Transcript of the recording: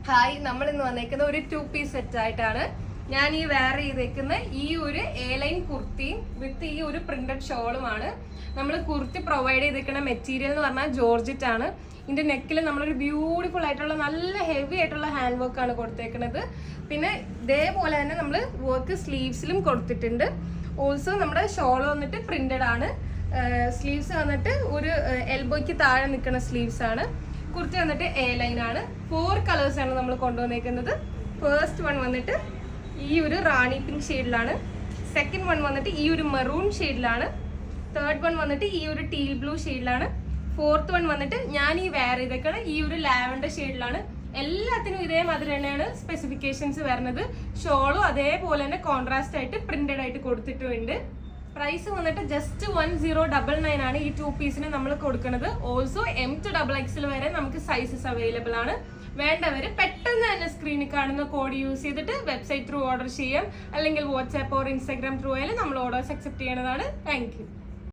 Hi, നമ്മൾ ഇന്ന് വന്നേക്കുന്ന ഒരു 2 പീസ് സെറ്റ് ആയിട്ടാണ്. ഞാൻ ഈ വെയർ ചെയ്തേക്കുന്ന ഈ ഒരു ലൈൻ കുർത്തിയും വിത്ത് ഈ ഒരു പ്രിന്റഡ് ഷോളുമാണ്. നമ്മൾ കുർത്തി പ്രൊവൈഡ് ചെയ്തേക്കുന്ന മെറ്റീരിയൽ എന്ന് പറഞ്ഞാൽ ജോർജറ്റ് ആണ്. ഇതിന്റെ നെക്കിൽ നമ്മളൊരു ബ്യൂട്ടിഫുൾ ആയിട്ടുള്ള നല്ല ഹെവി ആയിട്ടുള്ള ഹാൻഡ് വർക്ക് ആണ് കൊടുത്തേക്കുന്നത്. പിന്നെ ഇതേപോലെ തന്നെ നമ്മൾ വർക്ക് സ്ലീവ്സിലും കൊടുത്തിട്ടുണ്ട്. ഓൾസോ നമ്മുടെ ഷോൾ വന്നിട്ട് പ്രിന്റഡ് ആണ്. സ്ലീവ്സ് വന്നിട്ട് ഒരു എൽബോയ്ക്ക് താഴെ നിൽക്കുന്ന സ്ലീവ്സ് ആണ്. കുർത്തി വന്നിട്ട് ലൈൻ ആണ്. 4 കളേഴ്സ് ആണ് നമ്മൾ കൊണ്ടുവന്നേക്കുന്നത്. ഫസ്റ്റ് വൺ വന്നിട്ട് ഈ ഒരു റാണി പിങ്ക് ഷെയ്ഡിലാണ്. സെക്കൻഡ് വൺ വന്നിട്ട് ഈ ഒരു മെറൂൺ ഷെയ്ഡിലാണ്. തേർഡ് വൺ വന്നിട്ട് ഈ ഒരു ടീൽ ബ്ലൂ ഷെയ്ഡിലാണ്. ഫോർത്ത് വൺ വന്നിട്ട് ഞാൻ ഈ വെയർ ചെയ്തേക്കണ ഈ ഒരു ലാവൻഡർ ഷെയ്ഡിലാണ്. എല്ലാത്തിനും ഇതേമാതിരി തന്നെയാണ് സ്പെസിഫിക്കേഷൻസ് വരുന്നത്. ഷോളും അതേപോലെ തന്നെ കോൺട്രാസ്റ്റ് ആയിട്ട് പ്രിന്റഡ് ആയിട്ട് കൊടുത്തിട്ടുണ്ട്. പ്രൈസ് വന്നിട്ട് ജസ്റ്റ് 1099 ആണ് ഈ 2 പീസിന് നമ്മൾ കൊടുക്കുന്നത്. ഓൾസോ M to XXL വരെ നമുക്ക് സൈസസ് അവൈലബിൾ ആണ്. വേണ്ടവർ പെട്ടെന്ന് തന്നെ സ്ക്രീനിൽ കാണുന്ന കോഡ് യൂസ് ചെയ്തിട്ട് വെബ്സൈറ്റ് ത്രൂ ഓർഡർ ചെയ്യാം, അല്ലെങ്കിൽ വാട്സാപ്പ് ഓർ ഇൻസ്റ്റാഗ്രാം ത്രൂ ആയാലും നമ്മൾ ഓർഡേഴ്സ് അക്സെപ്റ്റ് ചെയ്യണതാണ്. Thank U.